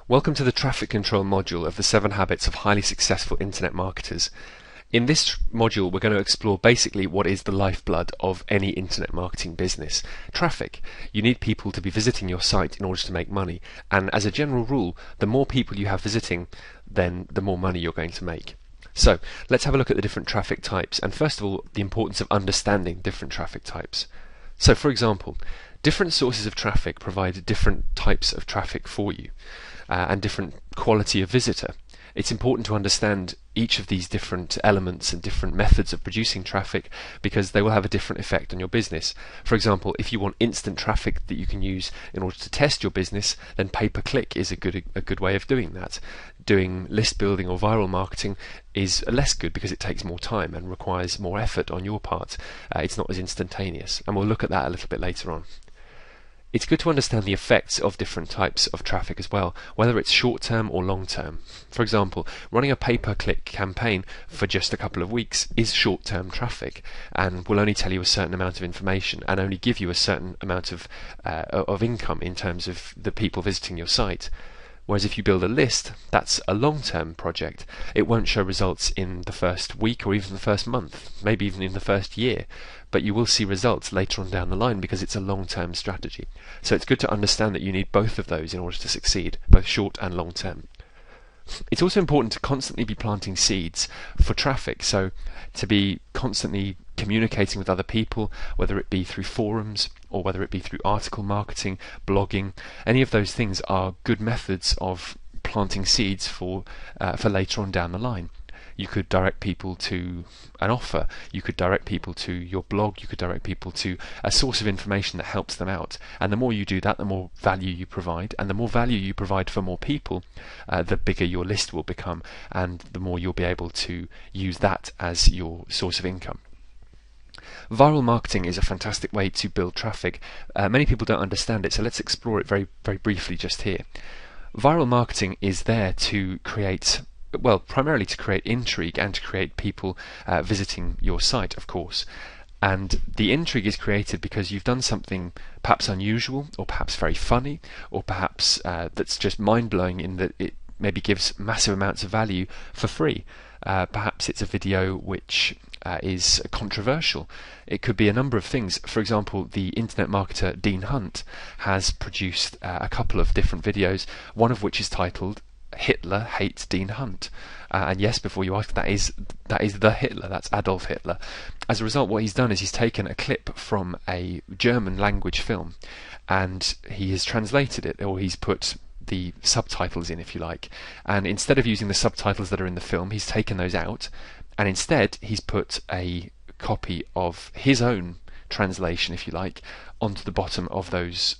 Welcome to the traffic control module of the 7 Habits of Highly Successful Internet Marketers. In this module, we're going to explore basically what is the lifeblood of any internet marketing business. Traffic. You need people to be visiting your site in order to make money, and as a general rule, the more people you have visiting, then the more money you're going to make. So, let's have a look at the different traffic types, and first of all, the importance of understanding different traffic types. So, for example, different sources of traffic provide different types of traffic for you. And different quality of visitor. It's important to understand each of these different elements and different methods of producing traffic because they will have a different effect on your business. For example, if you want instant traffic that you can use in order to test your business, then pay-per-click is a good way of doing that. Doing list building or viral marketing is less good because it takes more time and requires more effort on your part. It's not as instantaneous, and we'll look at that a little bit later on. It's good to understand the effects of different types of traffic as well, whether it's short-term or long-term. For example, running a pay-per-click campaign for just a couple of weeks is short-term traffic and will only tell you a certain amount of information and only give you a certain amount of income in terms of the people visiting your site. Whereas if you build a list, that's a long-term project. It won't show results in the first week or even the first month, maybe even in the first year, but you will see results later on down the line because it's a long-term strategy. So it's good to understand that you need both of those in order to succeed, both short and long-term. It's also important to constantly be planting seeds for traffic, so to be constantly communicating with other people, whether it be through forums or whether it be through article marketing, blogging. Any of those things are good methods of planting seeds for later on down the line. You could direct people to an offer, you could direct people to your blog, you could direct people to a source of information that helps them out. And the more you do that, the more value you provide. And the more value you provide for more people, the bigger your list will become, and the more you'll be able to use that as your source of income. Viral marketing is a fantastic way to build traffic. Many people don't understand it, so let's explore it very, very briefly just here. Viral marketing is there to create, well, primarily to create intrigue and to create people visiting your site, of course. And the intrigue is created because you've done something perhaps unusual, or perhaps very funny, or perhaps that's just mind-blowing in that it maybe gives massive amounts of value for free. Perhaps it's a video which is controversial. It could be a number of things. For example, the internet marketer Dean Hunt has produced a couple of different videos, one of which is titled Hitler Hates Dean Hunt. And yes, before you ask, that is the Hitler, that's Adolf Hitler. As a result, what he's done is he's taken a clip from a German language film and he has translated it, or he's put the subtitles in, if you like, and instead of using the subtitles that are in the film, he's taken those out, and instead he's put a copy of his own translation, if you like, onto the bottom of those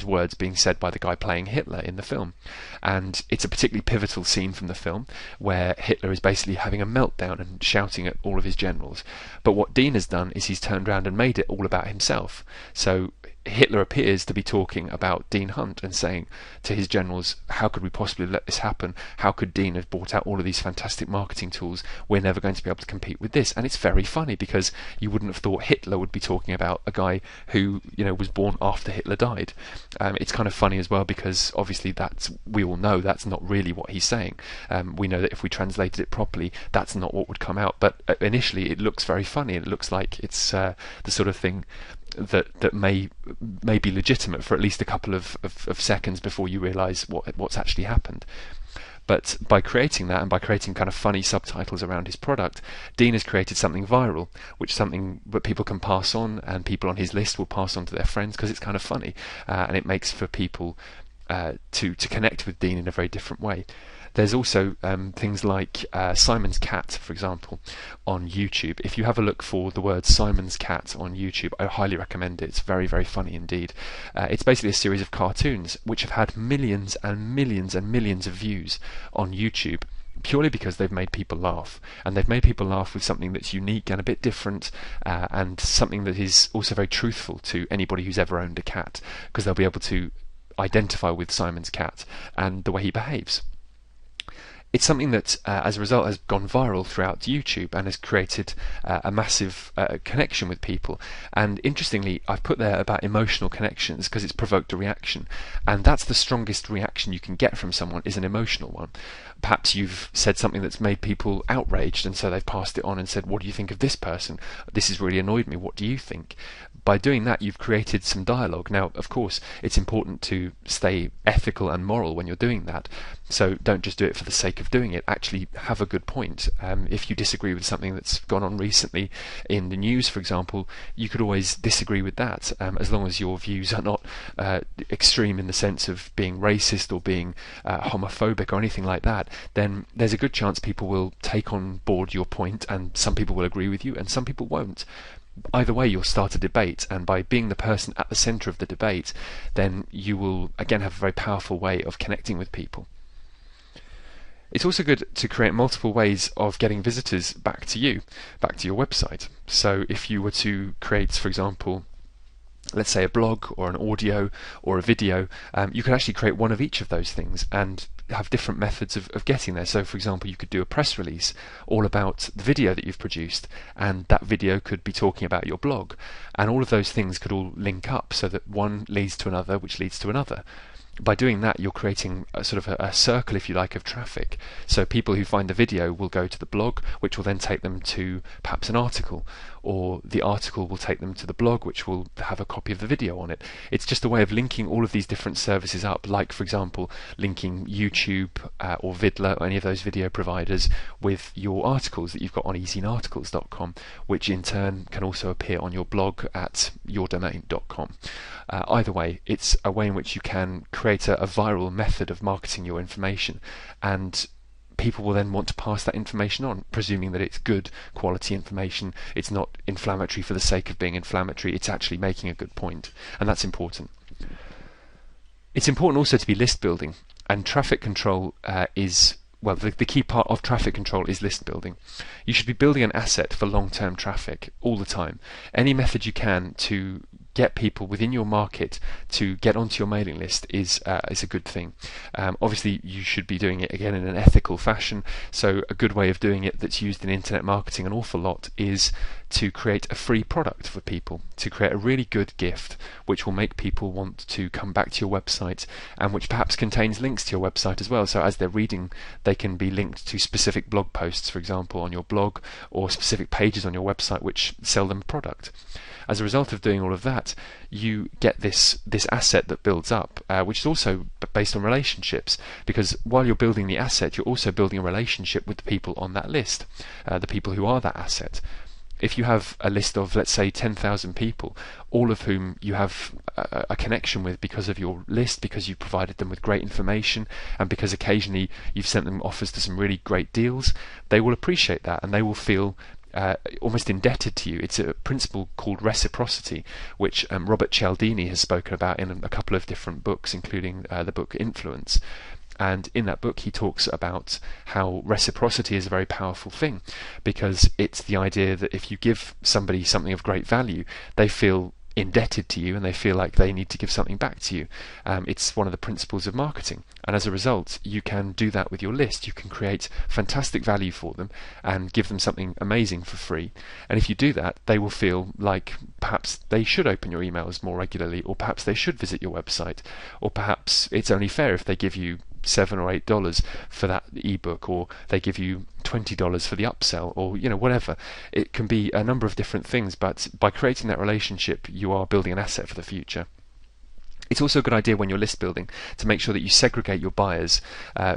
words being said by the guy playing Hitler in the film. And it's a particularly pivotal scene from the film where Hitler is basically having a meltdown and shouting at all of his generals. But what Dean has done is he's turned around and made it all about himself. So Hitler appears to be talking about Dean Hunt and saying to his generals, how could we possibly let this happen? How could Dean have brought out all of these fantastic marketing tools? We're never going to be able to compete with this. And it's very funny because you wouldn't have thought Hitler would be talking about a guy who, was born after Hitler died. It's kind of funny as well because obviously we all know that's not really what he's saying. We know that if we translated it properly, that's not what would come out. But initially it looks very funny, and it looks like it's the sort of thing that may be legitimate for at least a couple of seconds before you realise what's actually happened. But by creating that and by creating kind of funny subtitles around his product, Dean has created something viral, which is something that people can pass on, and people on his list will pass on to their friends because it's kind of funny, and it makes for people to connect with Dean in a very different way. There's also things like Simon's Cat, for example, on YouTube. If you have a look for the word Simon's Cat on YouTube, I highly recommend it. It's very, very funny indeed. It's basically a series of cartoons which have had millions and millions and millions of views on YouTube, purely because they've made people laugh, and they've made people laugh with something that's unique and a bit different, and something that is also very truthful to anybody who's ever owned a cat, because they'll be able to identify with Simon's cat and the way he behaves. It's something that, as a result, has gone viral throughout YouTube and has created a massive connection with people. And interestingly, I've put there about emotional connections because it's provoked a reaction, and that's the strongest reaction you can get from someone, is an emotional one. Perhaps you've said something that's made people outraged, and so they've passed it on and said, "What do you think of this person? This has really annoyed me. What do you think?" By doing that, you've created some dialogue. Now, of course, it's important to stay ethical and moral when you're doing that. So don't just do it for the sake of doing it. Actually have a good point. If you disagree with something that's gone on recently in the news, for example, you could always disagree with that, as long as your views are not extreme in the sense of being racist or being homophobic or anything like that. Then there's a good chance people will take on board your point, and some people will agree with you and some people won't. Either way, you'll start a debate, and by being the person at the centre of the debate, then you will again have a very powerful way of connecting with people. It's also good to create multiple ways of getting visitors back to you, back to your website. So if you were to create, for example, let's say a blog or an audio or a video, you could actually create one of each of those things and have different methods of getting there. So for example, you could do a press release all about the video that you've produced, and that video could be talking about your blog, and all of those things could all link up so that one leads to another, which leads to another. By doing that, you're creating a sort of a circle, if you like, of traffic. So people who find the video will go to the blog, which will then take them to perhaps an article, or the article will take them to the blog, which will have a copy of the video on it. It's just a way of linking all of these different services up, like, for example, linking YouTube or Vidler or any of those video providers with your articles that you've got on easyinarticles.com, which in turn can also appear on your blog at yourdomain.com. Either way, it's a way in which you can create a viral method of marketing your information, and people will then want to pass that information on, presuming that it's good quality information. It's not inflammatory for the sake of being inflammatory. It's actually making a good point, and that's important. It's important also to be list building, and traffic control is, well, the key part of traffic control is list building. You should be building an asset for long-term traffic all the time. Any method you can to get people within your market to get onto your mailing list is a good thing. Obviously, you should be doing it again in an ethical fashion. So a good way of doing it that's used in internet marketing an awful lot is to create a free product for people, to create a really good gift which will make people want to come back to your website, and which perhaps contains links to your website as well. So as they're reading, they can be linked to specific blog posts, for example, on your blog, or specific pages on your website which sell them a product. As a result of doing all of that, you get this asset that builds up, which is also based on relationships, because while you're building the asset, you're also building a relationship with the people on that list, the people who are that asset. If you have a list of, let's say, 10,000 people, all of whom you have a connection with because of your list, because you provided them with great information, and because occasionally you've sent them offers to some really great deals, they will appreciate that, and they will feel almost indebted to you. It's a principle called reciprocity, which Robert Cialdini has spoken about in a couple of different books, including the book Influence. And in that book he talks about how reciprocity is a very powerful thing, because it's the idea that if you give somebody something of great value, they feel indebted to you and they feel like they need to give something back to you. It's one of the principles of marketing, and as a result you can do that with your list. You can create fantastic value for them and give them something amazing for free, and if you do that, they will feel like perhaps they should open your emails more regularly, or perhaps they should visit your website, or perhaps it's only fair if they give you $7 or $8 for that ebook, or they give you $20 for the upsell, or whatever. It can be a number of different things, but by creating that relationship you are building an asset for the future. It's also a good idea when you're list building to make sure that you segregate your buyers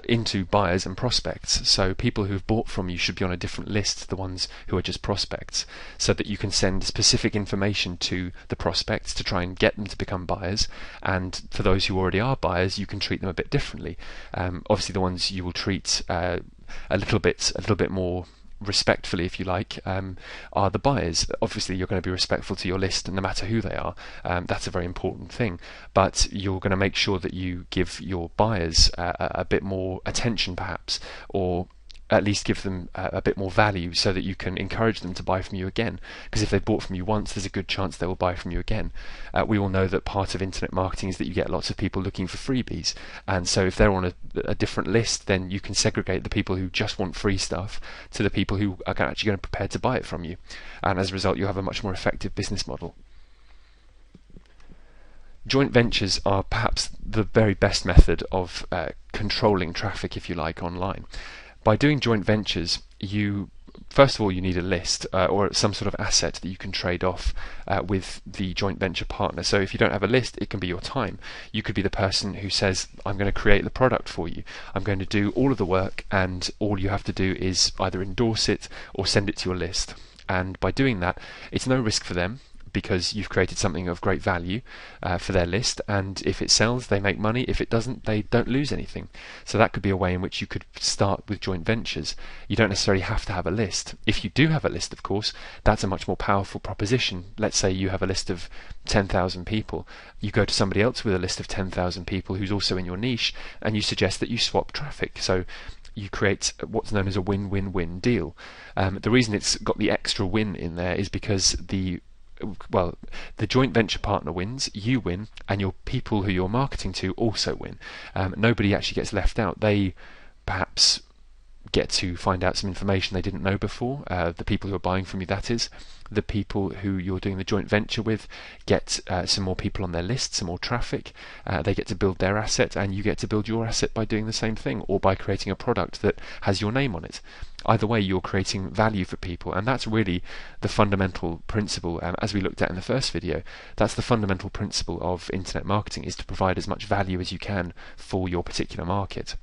into buyers and prospects. So people who have bought from you should be on a different list to the ones who are just prospects, so that you can send specific information to the prospects to try and get them to become buyers, and for those who already are buyers, you can treat them a bit differently. Obviously the ones you will treat a little bit more respectfully, if you like, are the buyers. Obviously you're going to be respectful to your list no matter who they are. That's a very important thing, but you're going to make sure that you give your buyers a bit more attention perhaps, or at least give them a bit more value so that you can encourage them to buy from you again. Because if they've bought from you once, there's a good chance they will buy from you again. We all know that part of internet marketing is that you get lots of people looking for freebies, and so if they're on a different list, then you can segregate the people who just want free stuff to the people who are actually going to prepare to buy it from you, and as a result you have a much more effective business model. Joint ventures are perhaps the very best method of controlling traffic, if you like, online. By doing joint ventures, first of all you need a list or some sort of asset that you can trade off with the joint venture partner. So if you don't have a list, it can be your time. You could be the person who says, I'm going to create the product for you, I'm going to do all of the work, and all you have to do is either endorse it or send it to your list. And by doing that, it's no risk for them, because you've created something of great value for their list, and if it sells, they make money. If it doesn't, they don't lose anything. So that could be a way in which you could start with joint ventures. You don't necessarily have to have a list. If you do have a list, of course, that's a much more powerful proposition. Let's say you have a list of 10,000 people. You go to somebody else with a list of 10,000 people who's also in your niche, and you suggest that you swap traffic. So you create what's known as a win-win-win deal. The reason it's got the extra win in there is because the joint venture partner wins, you win, and your people who you're marketing to also win. Nobody actually gets left out. They perhaps get to find out some information they didn't know before. The people who are buying from you, that is. The people who you're doing the joint venture with get some more people on their list, some more traffic. They get to build their asset, and you get to build your asset by doing the same thing, or by creating a product that has your name on it. Either way, you're creating value for people, and that's really the fundamental principle. As we looked at in the first video, that's the fundamental principle of internet marketing, is to provide as much value as you can for your particular market.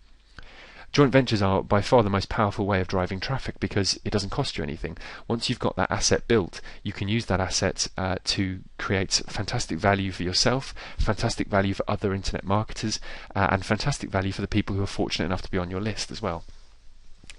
Joint ventures are by far the most powerful way of driving traffic, because it doesn't cost you anything. Once you've got that asset built, you can use that asset to create fantastic value for yourself, fantastic value for other internet marketers, and fantastic value for the people who are fortunate enough to be on your list as well.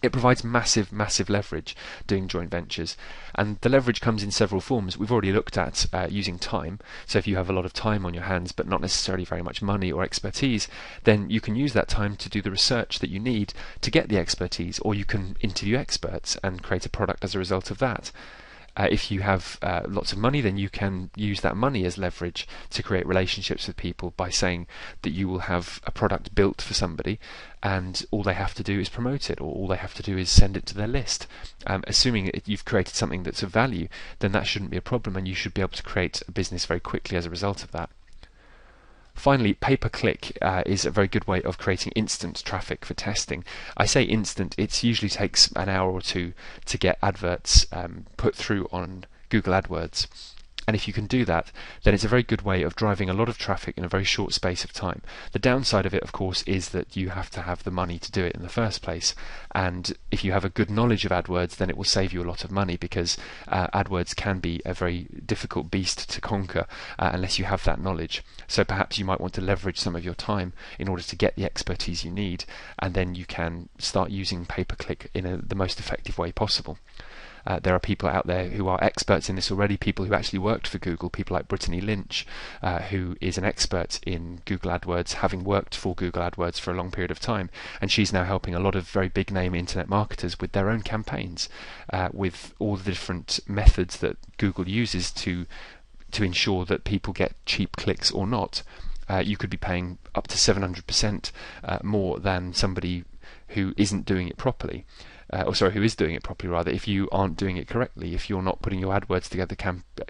It provides massive, massive leverage doing joint ventures, and the leverage comes in several forms. We've already looked at using time. So if you have a lot of time on your hands but not necessarily very much money or expertise, then you can use that time to do the research that you need to get the expertise, or you can interview experts and create a product as a result of that. If you have lots of money, then you can use that money as leverage to create relationships with people by saying that you will have a product built for somebody, and all they have to do is promote it, or all they have to do is send it to their list. Assuming that you've created something that's of value, then that shouldn't be a problem, and you should be able to create a business very quickly as a result of that. Finally, pay-per-click is a very good way of creating instant traffic for testing. I say instant, it usually takes an hour or two to get adverts put through on Google AdWords. And if you can do that, then it's a very good way of driving a lot of traffic in a very short space of time. The downside of it, of course, is that you have to have the money to do it in the first place. And if you have a good knowledge of AdWords, then it will save you a lot of money, because AdWords can be a very difficult beast to conquer unless you have that knowledge. So perhaps you might want to leverage some of your time in order to get the expertise you need, and then you can start using pay-per-click in the most effective way possible. There are people out there who are experts in this already, people who actually worked for Google, people like Brittany Lynch, who is an expert in Google AdWords, having worked for Google AdWords for a long period of time, and she's now helping a lot of very big name internet marketers with their own campaigns, with all the different methods that Google uses to ensure that people get cheap clicks or not. You could be paying up to 700% more than somebody who isn't doing it properly. Who is doing it properly rather, if you aren't doing it correctly. If you're not putting your AdWords together,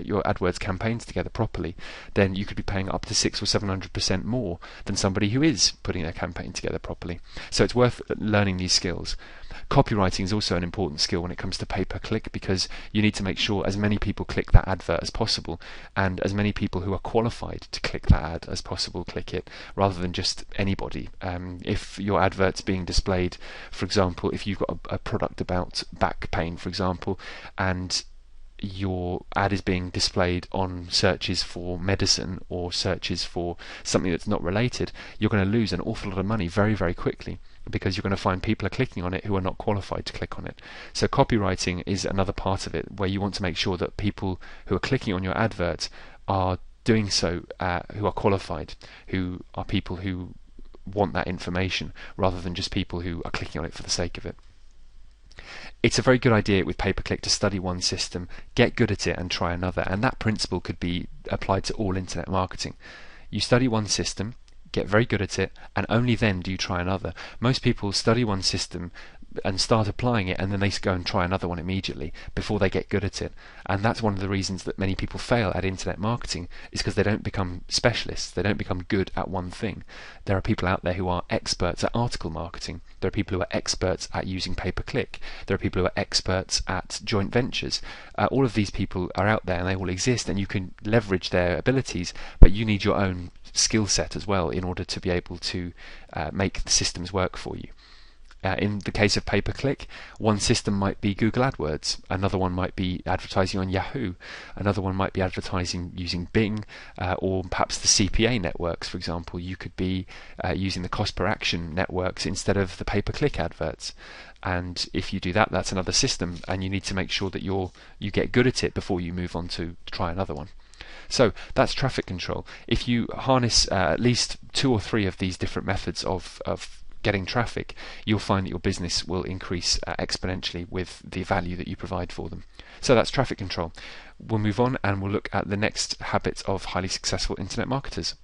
your AdWords campaigns together properly, then you could be paying up to 600 or 700% more than somebody who is putting their campaign together properly. So it's worth learning these skills. Copywriting is also an important skill when it comes to pay-per-click, because you need to make sure as many people click that advert as possible, and as many people who are qualified to click that ad as possible click it, rather than just anybody. If your advert's being displayed, for example, if you've got a product about back pain, for example, and your ad is being displayed on searches for medicine or searches for something that's not related, you're going to lose an awful lot of money very, very quickly, because you're going to find people are clicking on it who are not qualified to click on it. So copywriting is another part of it, where you want to make sure that people who are clicking on your advert are doing so who are qualified, who are people who want that information, rather than just people who are clicking on it for the sake of it. It's a very good idea with pay-per-click to study one system, get good at it, and try another. And that principle could be applied to all internet marketing. You study one system, get very good at it, and only then do you try another. Most people study one system and start applying it, and then they go and try another one immediately before they get good at it. And that's one of the reasons that many people fail at internet marketing, is because they don't become specialists, they don't become good at one thing. There are people out there who are experts at article marketing, there are people who are experts at using pay-per-click, there are people who are experts at joint ventures. All of these people are out there and they all exist, and you can leverage their abilities, but you need your own skill set as well in order to be able to make the systems work for you. In the case of pay-per-click, one system might be Google AdWords, another one might be advertising on Yahoo, another one might be advertising using Bing, or perhaps the CPA networks, for example. You could be using the cost per action networks instead of the pay-per-click adverts. And if you do that, that's another system, and you need to make sure that you get good at it before you move on to try another one. So that's traffic control. If you harness at least 2 or 3 of these different methods of getting traffic, you'll find that your business will increase exponentially with the value that you provide for them. So that's traffic control. We'll move on and we'll look at the next habits of highly successful internet marketers.